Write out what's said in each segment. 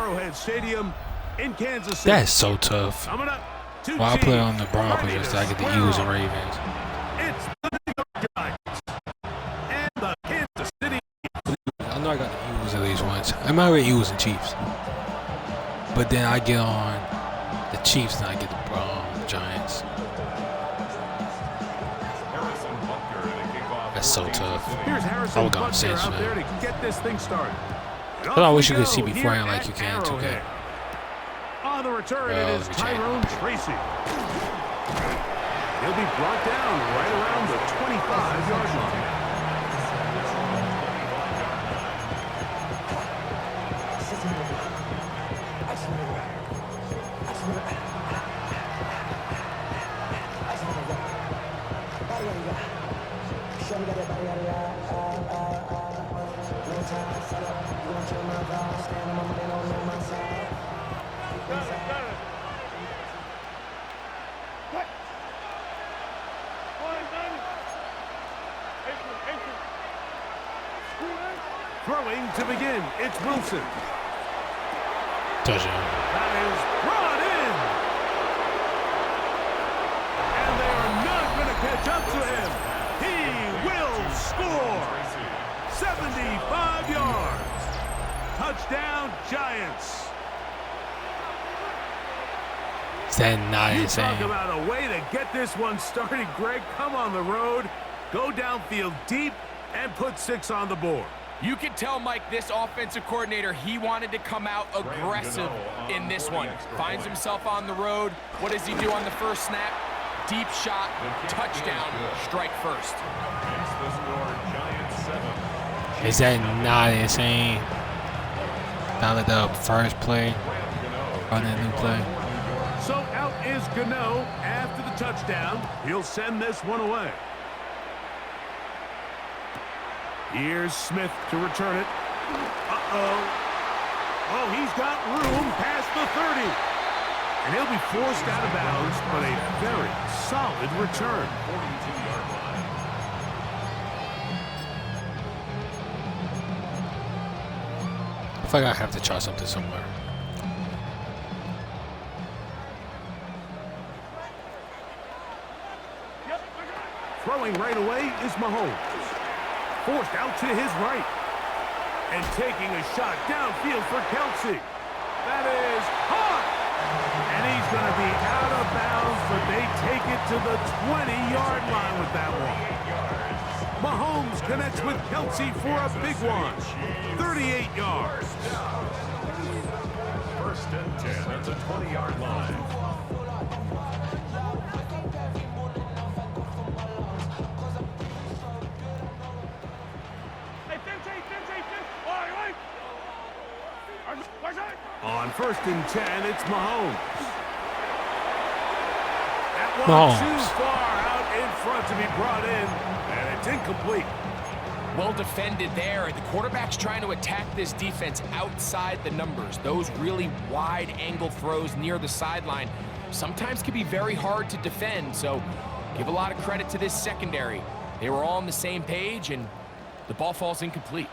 Arrowhead Stadium in Kansas City. That's so tough. Well, I play on the Broncos, so I get to use the Ravens. It's the New York Giants and the Kansas City. I know I got to use at least once. I might be using Chiefs, but then I get on the Chiefs and I get the Giants. That's so tough. Here's Harrison I would Butker out man. there to get this thing started. But I wish you could see me flying like you can in 2K. On the return, it is Tyrone Tracy. He'll be brought down right around the 25-yard line. Throwing to begin, it's Wilson. Touchdown. That is brought in. And they are not going to catch up to him. He will score. 75 yards. Touchdown, Giants. Is that not insane? Talk about a way to get this one started, Greg. Come on the road, go downfield deep, and put 6 on the board. You can tell, Mike, this offensive coordinator, he wanted to come out aggressive in this one. Finds himself on the road. What does he do on the first snap? Deep shot, touchdown, strike first. Is that not insane? Now that the first play on that new play. So out is Gano after the touchdown. He'll send this one away. Here's Smith to return it. Uh-oh. Oh, he's got room past the 30. And he'll be forced out of bounds, but a very solid return. 42-yard line. I feel like I have to try something somewhere. Throwing right away is Mahomes. Forced out to his right. And taking a shot downfield for Kelsey. That is caught. And he's going to be out of bounds, but they take it to the 20-yard line with that one. Mahomes connects with Kelsey for a big one. 38 yards. First and 10 at the 20-yard line. On first and 10, it's Mahomes. That one too far out in front to be brought in, and it's incomplete. Well defended there. The quarterback's trying to attack this defense outside the numbers. Those really wide angle throws near the sideline sometimes can be very hard to defend, so give a lot of credit to this secondary. They were all on the same page, and the ball falls incomplete.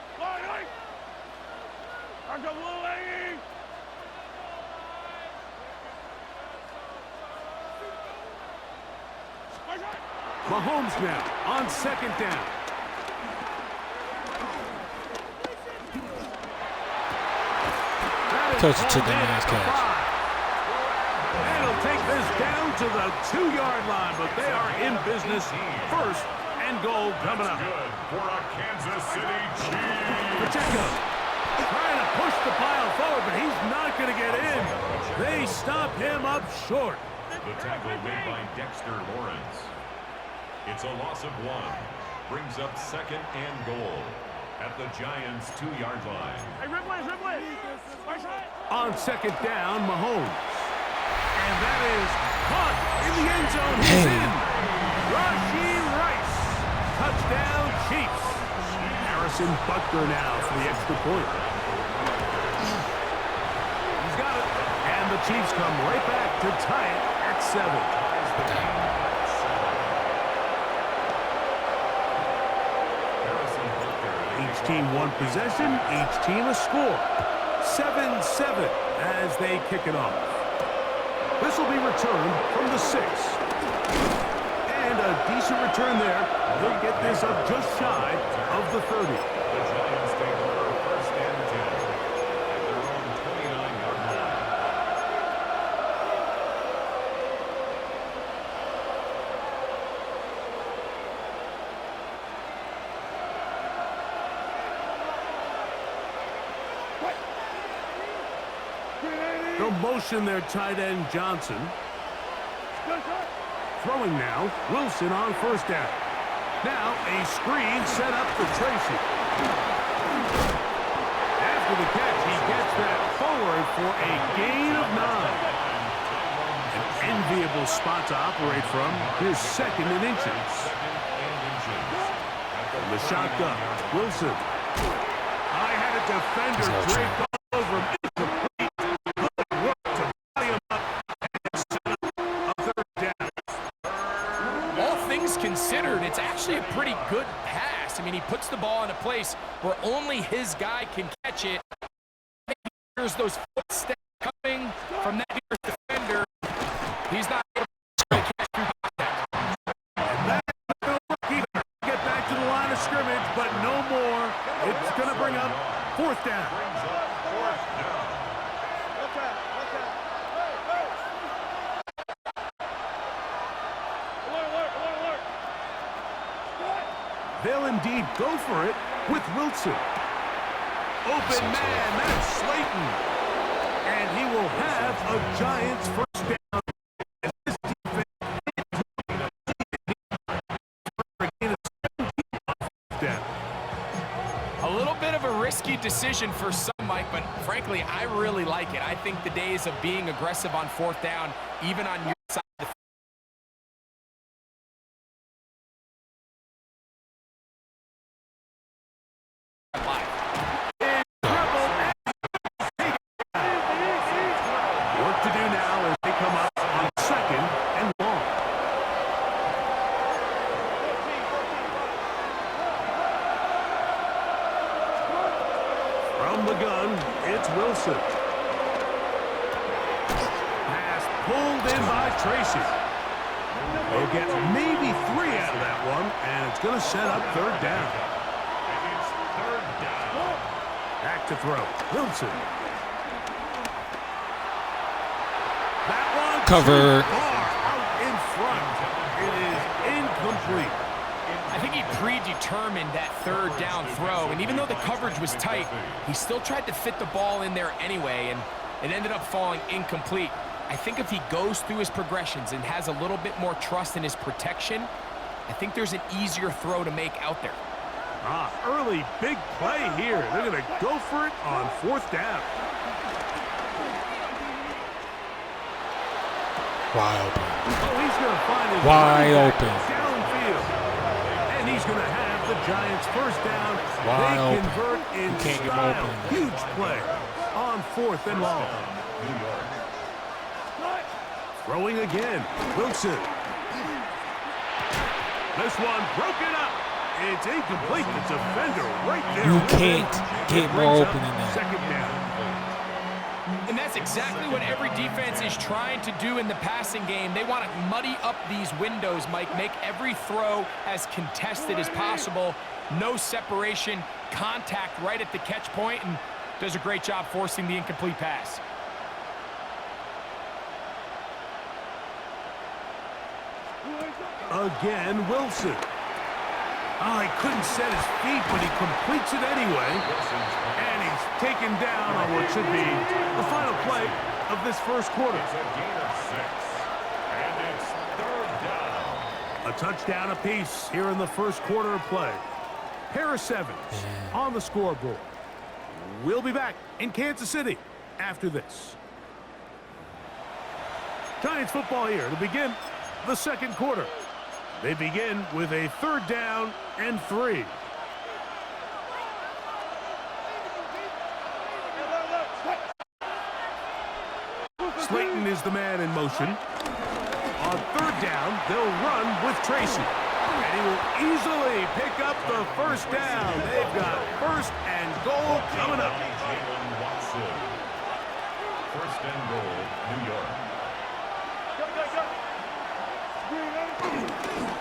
Mahomes now on second down. Coach took that man's catch. And he'll take this down to the 2-yard line, but they are in business. First and goal coming up. Good for a Kansas City Chiefs. Pacheco trying to push the pile forward, but he's not going to get in. They stop him up short. The tackle made by Dexter Lawrence. It's a loss of 1. Brings up second and goal at the Giants' 2-yard line. On second down, Mahomes. And that is caught in the end zone. He's in. Rashee Rice. Touchdown, Chiefs. Harrison Butker now for the extra point. He's got it. And the Chiefs come right back to tie it at 7. Each team one possession, each team a score. 7-7 7 as they kick it off. This will be returned from the 6. And a decent return there. They'll get this up just shy of the 30. The Giants take over 1st and 10 at their own 29-yard line. They'll motion their tight end Johnson. Throwing now, Wilson on 1st down. Now a screen set up for Tracy. After the catch, he gets that forward for a gain of 9. An enviable spot to operate from. His 2nd in inches. From the shotgun, Wilson. I had a defender draped all over him. Considered, it's actually a pretty good pass. I mean, he puts the ball in a place where only his guy can catch it. There's those footsteps coming from that defender. He's not able to catch through contact. And that's going to work either. Get back to the line of scrimmage, but no more. It's going to bring up 4th down. They'll indeed go for it with Wilson. Open man, that's Slayton. And he will have a Giants 1st down. And this defense down. A little bit of a risky decision for some, Mike, but frankly, I really like it. I think the days of being aggressive on 4th down, even on your side of the the gun, it's Wilson. Pass pulled in by Tracy. They'll get maybe 3 out of that one, and it's going to set up 3rd down. It's 3rd down. Back to throw. Wilson. That one cover. Far out in front. It is incomplete. I think he predetermined that 3rd down throw, and even though the coverage was tight, he still tried to fit the ball in there anyway, and it ended up falling incomplete. I think if he goes through his progressions and has a little bit more trust in his protection, I think there's an easier throw to make out there. Early big play here. They're going to go for it on 4th down. Wide open. Oh, he's going to find his wide open. Downfield. And he's going to have the Giants 1st down. Wide they open. Convert in You can't get style. him open. Huge play on 4th and long. New York. Throwing again. Wilson. This one broken up. It's incomplete. The defender right there. You can't get more open than that. 2nd down. And that's exactly what every defense is trying to do in the passing game. They want to muddy up these windows, Mike, make every throw as contested as possible. No separation, contact right at the catch point, and does a great job forcing the incomplete pass. Again, Wilson. Oh, he couldn't set his feet, but he completes it anyway. And he's taken down on what should be the final play of this 1st quarter. It's a gain of 6. And it's 3rd down. A touchdown apiece here in the 1st quarter of play. Pair of 7s on the scoreboard. We'll be back in Kansas City after this. Giants football here to begin the 2nd quarter. They begin with a 3rd down and 3. Slayton is the man in motion. On 3rd down, they'll run with Tracy. And he will easily pick up the 1st down. They've got 1st and goal coming up. first and goal, New York.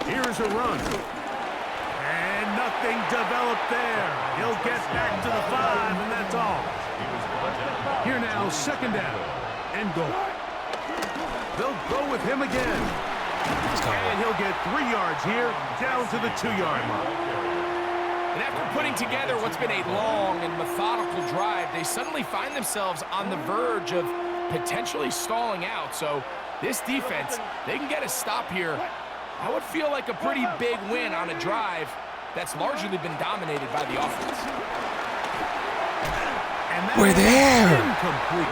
Here's a run. And nothing developed there. He'll get back to the 5, and that's all. Here now, second down and goal. They'll go with him again. And he'll get 3 yards here, down to the 2-yard line. And after putting together what's been a long and methodical drive, they suddenly find themselves on the verge of potentially stalling out. So this defense, they can get a stop here. That would feel like a pretty big win on a drive that's largely been dominated by the offense. We're there. Incomplete.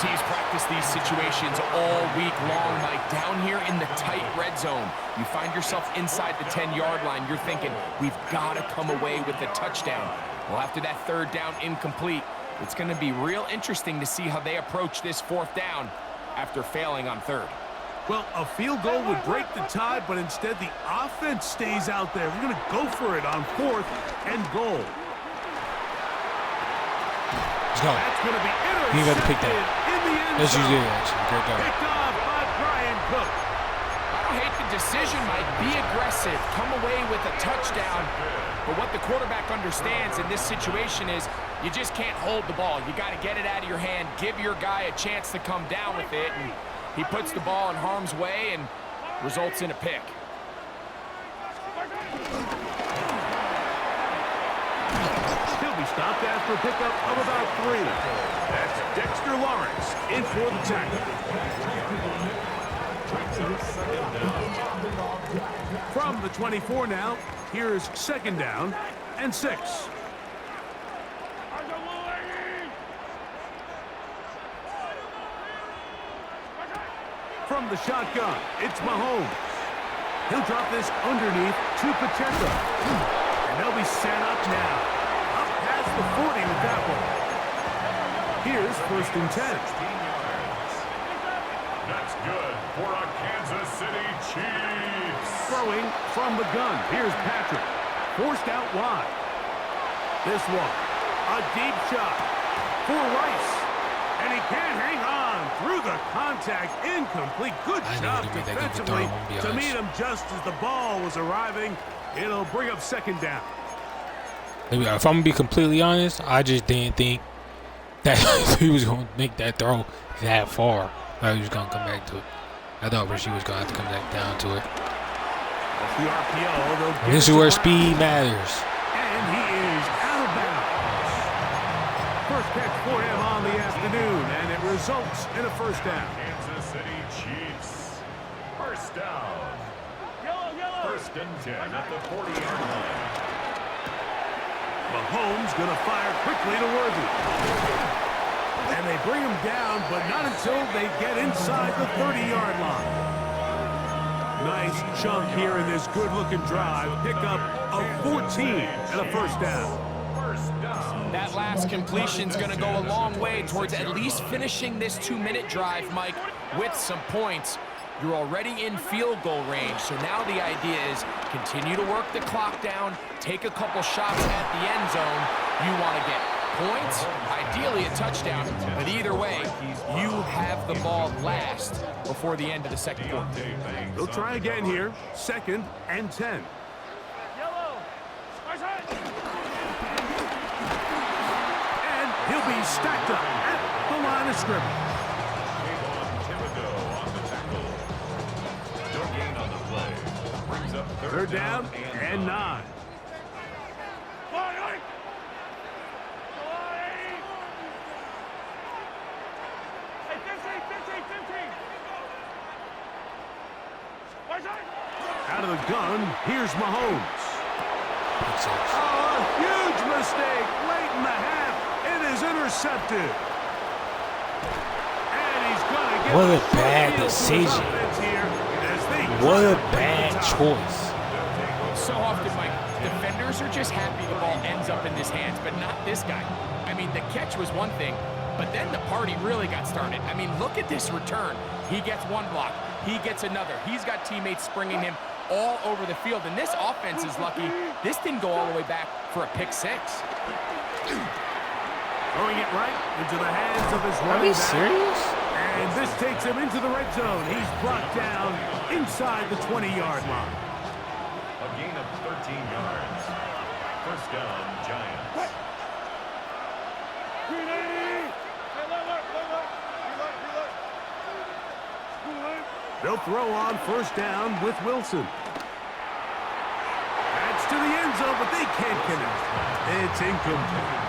Teams practice these situations all week long, Mike. Down here in the tight red zone, you find yourself inside the 10-yard line. You're thinking, we've got to come away with a touchdown. Well, after that third down incomplete, it's going to be real interesting to see how they approach this fourth down after failing on third. Well, a field goal would break the tie, but instead the offense stays out there. We're going to go for it on 4th and goal. Let's go. That's going to be intercepted. You got to pick that. In the end That's zone. you did, actually. Great job. Picked off by Brian Cook. I don't hate the decision, Mike. Be aggressive. Come away with a touchdown. But what the quarterback understands in this situation is you just can't hold the ball. You got to get it out of your hand. Give your guy a chance to come down with it. And he puts the ball in harm's way and results in a pick. He'll be stopped after a pickup of about 3. That's Dexter Lawrence in for the tackle. From the 24 now, here's second down and 6. From the shotgun, it's Mahomes. He'll drop this underneath to Pacheco. And they'll be set up now. Up past the 40 with that one. Here's first and 10. That's good for a Kansas City Chiefs. Throwing from the gun. Here's Patrick. Forced out wide. This one. A deep shot for Rice. And he can't hang on through the contact. Incomplete. Good job defensively to meet him just as the ball was arriving. It'll bring up second down. If I'm going to be completely honest, I just didn't think that he was going to make that throw that far. He was going to come back to it. I thought Rishi was going to have to come back down to it. That's the RPO. This is where speed matters. And he is out of bounds. First catch for him on the afternoon, and it results in a first down. Kansas City Chiefs. First down. First and 10 at the 40-yard line. Mahomes going to fire quickly to Worthy. And they bring him down, but not until they get inside the 30-yard line. Nice chunk here in this good-looking drive. Pickup of 14 and a first down. That last completion's going to go a long way towards at least finishing this 2-minute drive, Mike, with some points. You're already in field goal range, so now the idea is continue to work the clock down, take a couple shots at the end zone. You want to get points, ideally a touchdown, but either way, you have the ball last before the end of the second quarter. They'll try again here, second and 10. And he'll be stacked up at the line of scrimmage. Third down and 9. Out of the gun, here's Mahomes. Oh, a huge mistake late in the half. It is intercepted. And he's going to get what a bad decision. What a bad choice. So often, Mike, defenders are just happy the ball ends up in his hands, but not this guy. I mean, the catch was one thing, but then the party really got started. I mean, look at this return. He gets one block. He gets another. He's got teammates springing him all over the field, and this offense is lucky. This didn't go all the way back for a pick 6. Throwing it right into the hands of his Are running you back. serious? And this takes him into the red zone. He's brought down inside the 20-yard line. A gain of 13 yards. First down, Giants. They'll throw on first down with Wilson. That's to the end zone, but they can't connect. It's incomplete.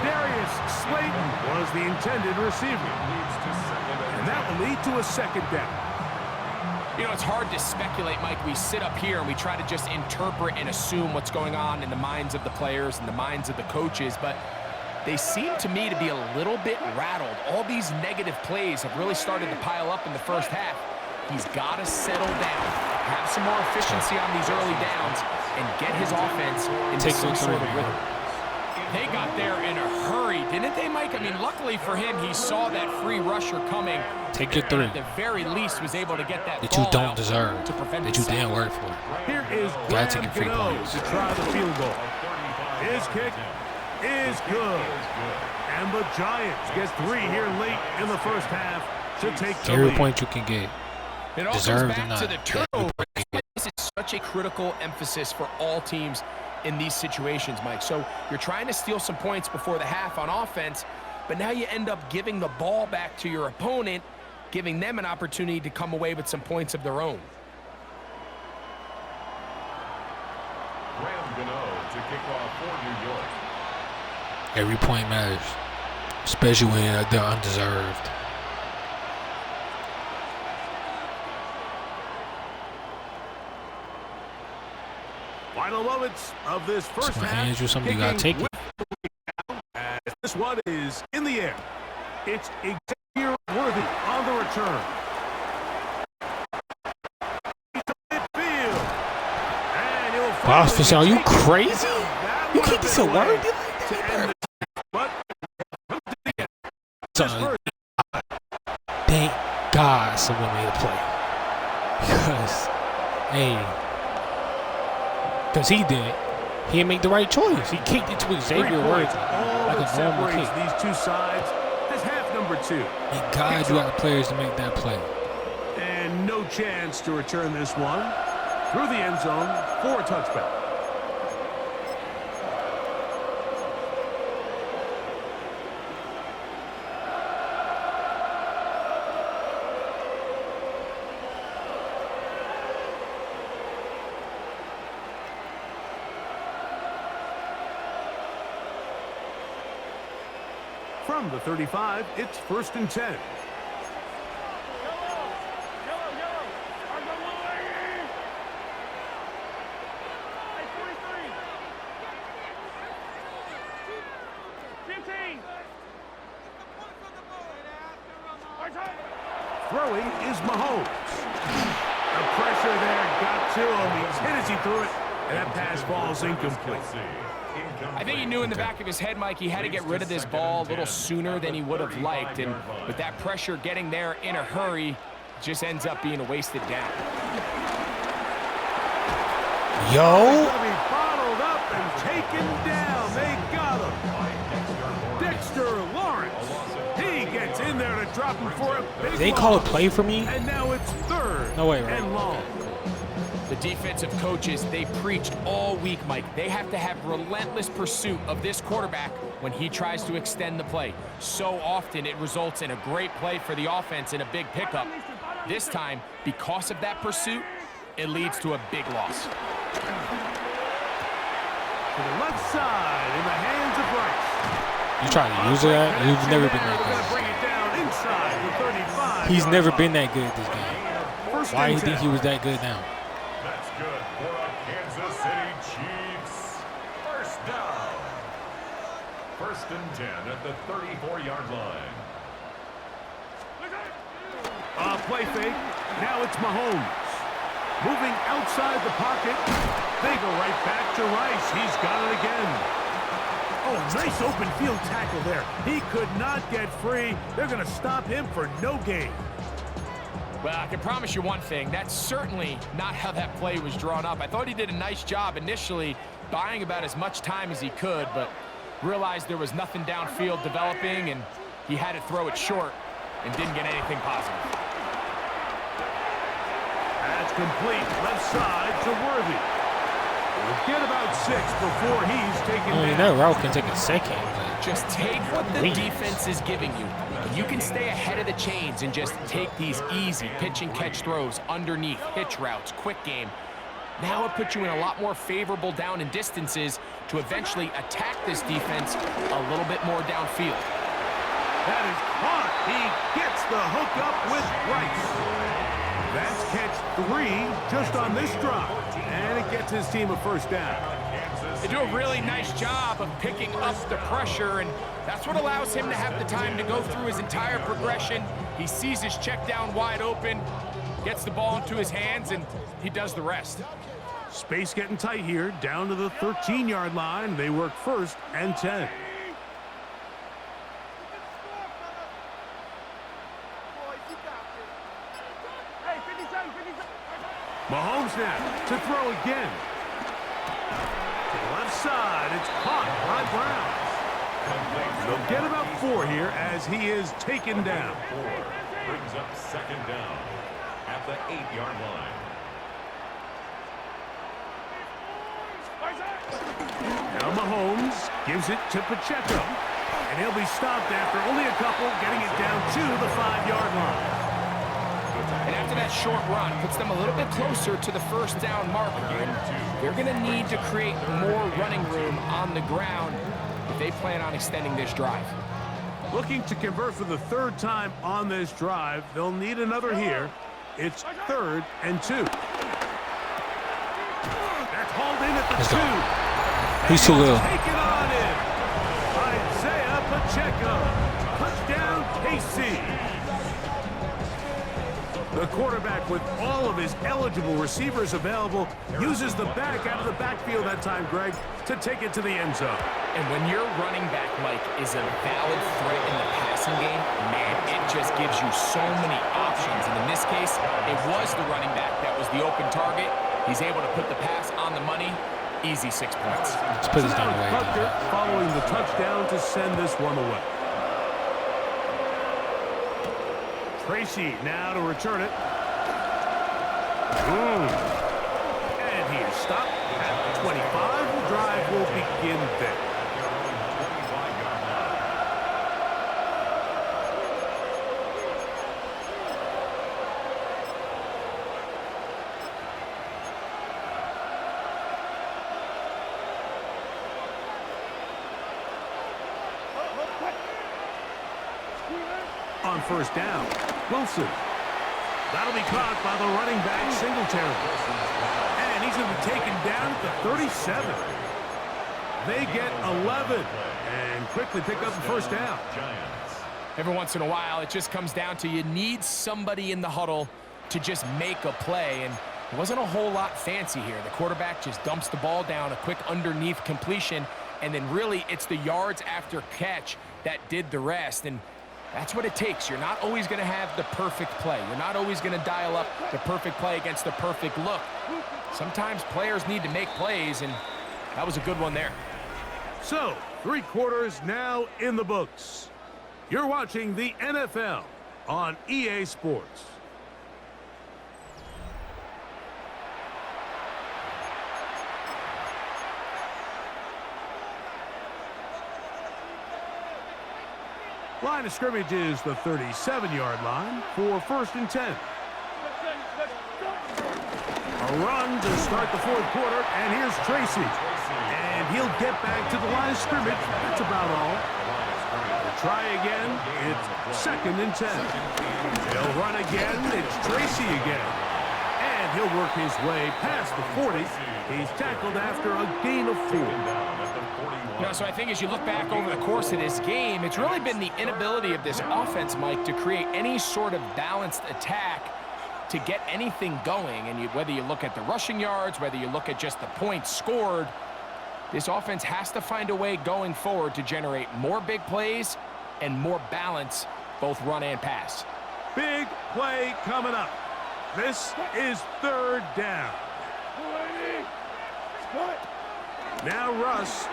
Darius Slayton was the intended receiver. And that will lead to a second down. You know, it's hard to speculate, Mike. We sit up here and we try to just interpret and assume what's going on in the minds of the players and the minds of the coaches, but they seem to me to be a little bit rattled. All these negative plays have really started to pile up in the first half. He's got to settle down, have some more efficiency on these early downs, and get his offense into some sort of rhythm. They got there in a hurry, didn't they, Mike? I mean, luckily for him, he saw that free rusher coming. Take your three. At the very least, was able to get that That you ball don't out deserve. to prevent That the you sack. didn't work for. Here is Gotta take your free Gano points. to try the field goal. His kick is good. And the Giants get 3 here late in the first half to take the Every lead. point you can get. It all Deserved comes or back not. to the turnover. This is such a critical emphasis for all teams in these situations, Mike. So you're trying to steal some points before the half on offense, but now you end up giving the ball back to your opponent, giving them an opportunity to come away with some points of their own. To kick off for New York. Every point matters, especially when they're undeserved. Final moments of this first So my half. hands or something, you gotta take it. As this one is in the air. It's Xavier Worthy on the return. Boss Fish, are you crazy? You can't be so worried like that. Thank God someone made a play. Because he did. He didn't make the right choice. He kicked it to Xavier Worthy like a normal kick. These two sides is half number 2. Thank God you got the players to make that play. And no chance to return this one through the end zone for a touchback. From the 35, it's 1st and 10. Throwing is Mahomes. The pressure there got to him. He's hit as he threw it, and that pass falls incomplete. I think he knew in the back of his head, Mike, he had to get rid of this ball a little sooner than he would have liked. And with that pressure getting there in a hurry, just ends up being a wasted down. Yo. He's going to be bottled up and taken down. They got him. Dexter Lawrence. He gets in there to drop him for a big They call a loss. play for me? And now it's 3rd No way, right? and long. The defensive coaches, they preached all week, Mike. They have to have relentless pursuit of this quarterback when he tries to extend the play. So often it results in a great play for the offense and a big pickup. This time, because of that pursuit, it leads to a big loss. To the left side in the hands of Rice. You trying to use that? He's never been that Gonna bring good. it down inside the 35. He's never been that good this game. Why do you think he was that good now? That's good for a Kansas City Chiefs. First down. 1st and 10 at the 34-yard line. Play fake. Now it's Mahomes. Moving outside the pocket. They go right back to Rice. He's got it again. Oh, nice open field tackle there. He could not get free. They're going to stop him for no gain. Well, I can promise you one thing. That's certainly not how that play was drawn up. I thought he did a nice job initially buying about as much time as he could, but realized there was nothing downfield developing, and he had to throw it short and didn't get anything positive. That's complete left side to Worthy. We'll get about 6 before he's taken down. That route can take a second. But just take what the defense is giving you. You can stay ahead of the chains and just take these easy pitch and catch throws underneath, hitch routes, quick game. Now it puts you in a lot more favorable down and distances to eventually attack this defense a little bit more downfield. That is caught. He gets the hook up with Rice. That's catch 3 just on this drop. And it gets his team a first down. They do a really nice job of picking up the pressure, and that's what allows him to have the time to go through his entire progression. He sees his check down wide open, gets the ball into his hands, and he does the rest. Space getting tight here, down to the 13-yard line. They work 1st and 10. Mahomes now to throw again. To the left side, it's caught by Brown. They'll get about 4 here as he is taken down. 4 brings up 2nd down at the 8-yard line. Now Mahomes gives it to Pacheco. And he'll be stopped after only a couple, getting it down to the 5-yard line. And after that short run, puts them a little bit closer to the first down marker. And they're going to need to create more running room on the ground if they plan on extending this drive. Looking to convert for the 3rd time on this drive. They'll need another here. It's 3rd and 2. That's hauled in at the 2. He's too little. Take it on in. Isaiah Pacheco. Touchdown, Tracy. The quarterback, with all of his eligible receivers available, uses the back out of the backfield that time, Greg, to take it to the end zone. And when your running back, Mike, is a valid threat in the passing game, man, it just gives you so many options. And in this case, it was the running back that was the open target. He's able to put the pass on the money. Easy 6 points. Let's put this down away. Following the touchdown to send this one away. Tracy now to return it. And he is stopped at the 25. The drive will begin there. On 1st down, Wilson. That'll be caught by the running back, Singletary. And he's going to be taken down at the 37. They get 11 and quickly pick up the 1st down. Every once in a while, it just comes down to you need somebody in the huddle to just make a play. And it wasn't a whole lot fancy here. The quarterback just dumps the ball down, a quick underneath completion, and then really it's the yards after catch that did the rest. And that's what it takes. You're not always going to have the perfect play. You're not always going to dial up the perfect play against the perfect look. Sometimes players need to make plays, and that was a good one there. So, 3 quarters now in the books. You're watching the NFL on EA Sports. Line of scrimmage is the 37-yard line for 1st and 10. A run to start the 4th quarter, and here's Tracy. And he'll get back to the line of scrimmage. That's about all. They'll try again. It's 2nd and 10. They'll run again. It's Tracy again. And he'll work his way past the 40. He's tackled after a gain of 4. So I think as you look back over the course of this game, it's really been the inability of this offense, Mike, to create any sort of balanced attack to get anything going. And whether you look at the rushing yards, whether you look at just the points scored, this offense has to find a way going forward to generate more big plays and more balance, both run and pass. Big play coming up. This is 3rd down. Now Russ.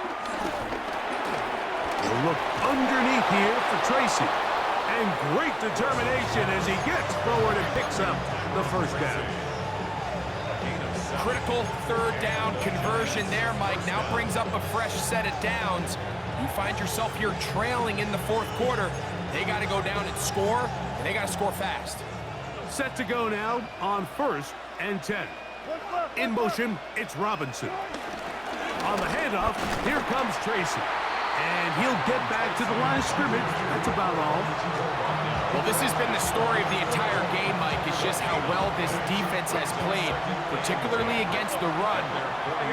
We'll look underneath here for Tracy. And great determination as he gets forward and picks up the first down. Critical third down conversion there, Mike. Now brings up a fresh set of downs. You find yourself here trailing in the fourth quarter. They got to go down and score, and they got to score fast. Set to go now on 1st and 10. In motion, it's Robinson. On the handoff, here comes Tracy. And he'll get back to the line of scrimmage. That's about all. Well, this has been the story of the entire game, Mike. It's just how well this defense has played, particularly against the run.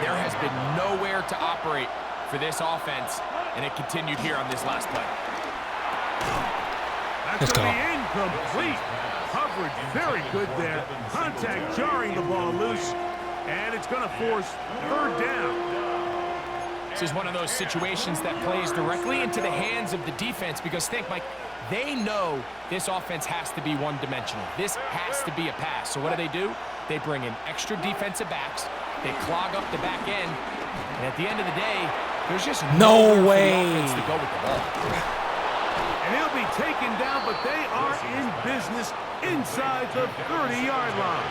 There has been nowhere to operate for this offense, and it continued here on this last play. That's going to be incomplete. Coverage very good there. Contact jarring the ball loose, and it's going to force third down. This is one of those situations that plays directly into the hands of the defense because think, Mike, they know this offense has to be one-dimensional. This has to be a pass. So what do? They bring in extra defensive backs. They clog up the back end. And at the end of the day, there's just no way for the offense to go with the ball. And he'll be taken down, but they are in business inside the 30-yard line.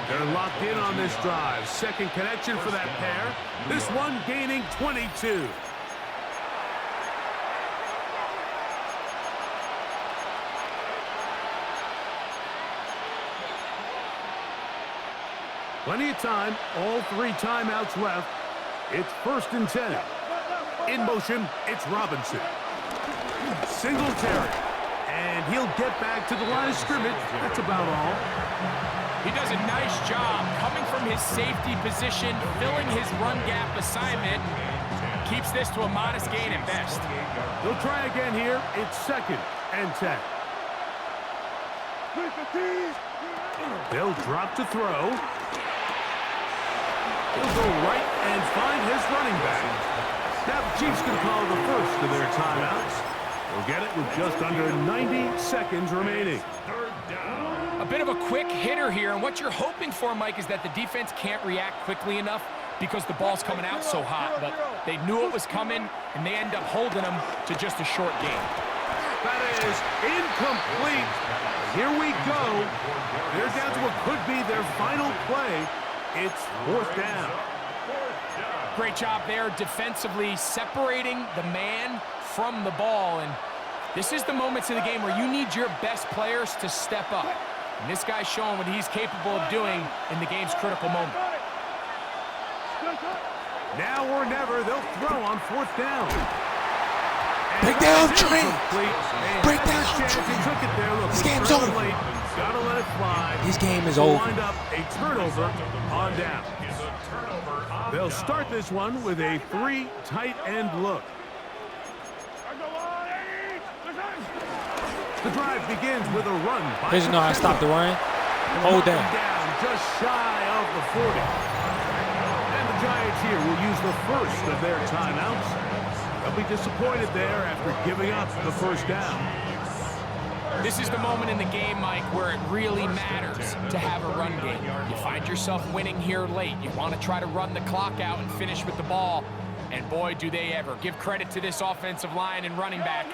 They're locked in on this drive. Second connection for that pair. This one gaining 22. Plenty of time. All 3 timeouts left. It's 1st and 10. In motion, it's Robinson. Singletary. And he'll get back to the line of scrimmage. That's about all. He does a nice job coming from his safety position, filling his run gap assignment. Keeps this to a modest gain at best. They'll try again here. It's 2nd and 10. They'll drop to throw. He'll go right and find his running back. Now the Chiefs can call the first of their timeouts. We'll get it with just under 90 seconds remaining. A bit of a quick hitter here, and what you're hoping for, Mike, is that the defense can't react quickly enough because the ball's coming out so hot, but they knew it was coming, and they end up holding them to just a short game. That is incomplete. Here we go. They're down to what could be their final play. It's 4th down. Great job there defensively, separating the man from the ball, and this is the moments in the game where you need your best players to step up. And this guy's showing what he's capable of doing in the game's critical moment. Now or never, they'll throw on 4th down. Break down, Trey. Break down, Trey. This game's over. Gotta let it fly. This game is over. Wind up a turnover on down. They'll start this one with a 3 tight end look. The drive begins with a run. Here's know how to stop the run. Hold down. Just shy of the 40. And the Giants here will use the first of their timeouts. They'll be disappointed there after giving up the first down. This is the moment in the game, Mike, where it really matters to have a run game. You find yourself winning here late. You want to try to run the clock out and finish with the ball. And boy, do they ever. Give credit to this offensive line and running back.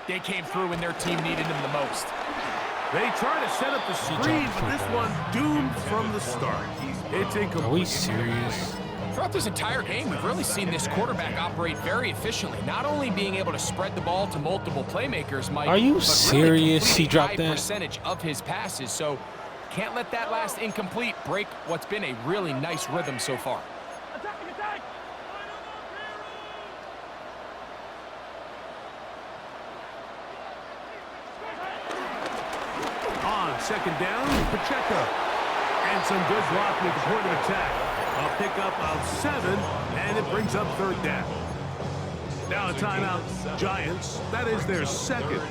They came through when their team needed them the most. They try to set up the screen, but this one doomed from the start. It's incomplete. Are we serious? Throughout this entire game, we've really seen this quarterback operate very efficiently. Not only being able to spread the ball to multiple playmakers, Mike. Are you but serious? Really He dropped high that percentage of his passes. So can't let that last incomplete break what's been a really nice rhythm so far. On 2nd down, Pacheco. And some good blocking at the point of attack. A pickup of 7, and it brings up 3rd down. Now a timeout, Giants. That is their 2nd.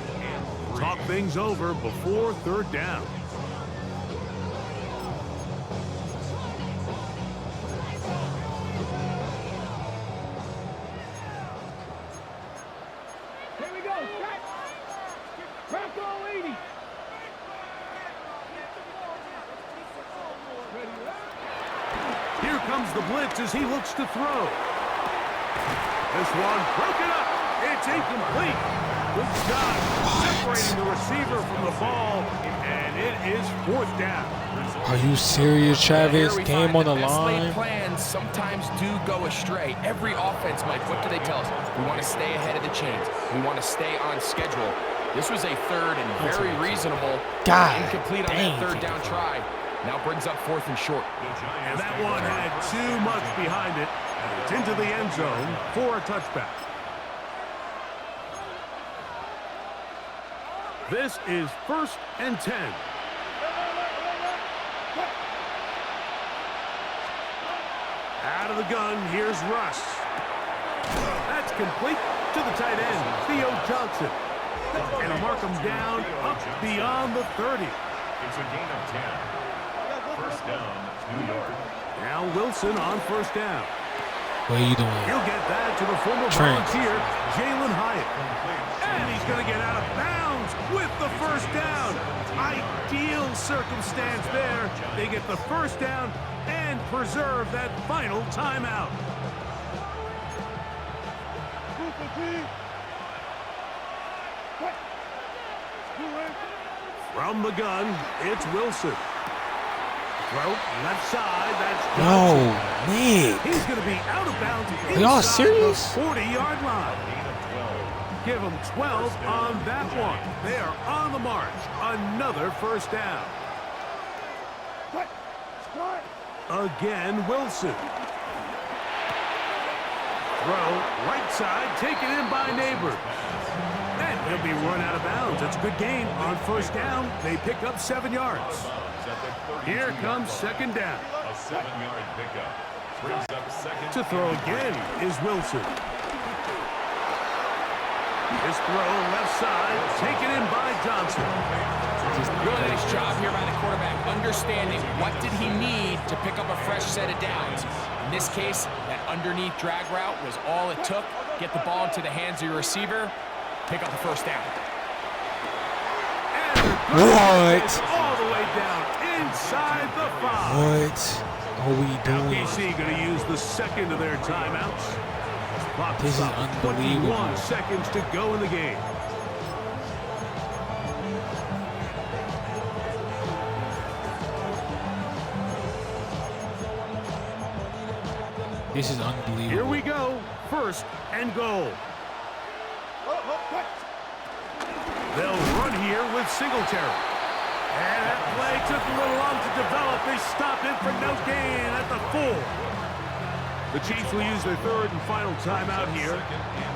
Talk things over before 3rd down. Here we go. Crack all 80. Here comes the blitz as he looks to throw. This one broken up It's incomplete. Good shot. Separating the receiver from the ball, and it is 4th down. Are you serious, Travis? Here we Game find on the best laid line. plans sometimes do go astray. Every offense, Mike, what do they tell us? We want to stay ahead of the chains. We want to stay on schedule. This was a 3rd and very reasonable. God incomplete on dang, that 3rd down try. Now brings up 4th and short. And that one had too much behind it. It's into the end zone for a touchback. This is 1st and 10. Out of the gun, here's Russ. That's complete to the tight end, Theo Johnson. And he'll mark him down up beyond the 30. It's a gain of 10. 1st down, New York. Now Wilson on 1st down. What are you doing? He'll get that to the former Trent. volunteer, Jalen Hyatt. And he's going to get out of bounds with the 1st down. Ideal circumstance there. They get the 1st down and preserve that final timeout. From the gun, it's Wilson. Throw left side, that's No, Johnson. Nick. He's going to be out of bounds Are y'all inside serious? the 40-yard line. Give them 12 on that one. They are on the march. Another 1st down. Again, Wilson. Throw right side, taken in by Neighbors. And he'll be run out of bounds. It's a good gain on 1st down. They pick up 7 yards. Here comes 2nd down. A 7-yard pickup. Brings up 2nd. To throw again is Wilson. His throw left side, taken in by Johnson. Really nice job here by the quarterback, understanding what did he need to pick up a fresh set of downs. In this case, that underneath drag route was all it took. Get the ball into the hands of your receiver, pick up the 1st down. What? All the way down inside the 5. What are we Now doing? KC going to use the 2nd of their timeouts. Clock This is stop. unbelievable. 21 seconds to go in the game. This is unbelievable. Here we go. 1st and goal. They'll run here with Singletary. And that play took a little long to develop. They stopped it for no gain at the 4. The Chiefs will use their 3rd and final timeout here.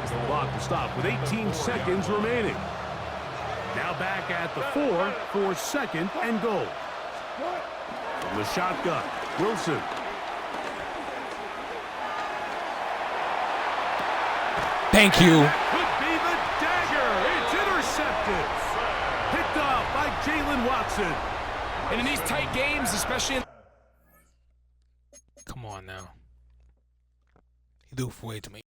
The clock will stop with 18 seconds remaining. Now back at the 4 for 2nd and goal. From the shotgun, Wilson. Thank you. Could be the dagger. It's intercepted. Picked off by Jalen Watson. And in these tight games, especially in Come on now. You do way too many.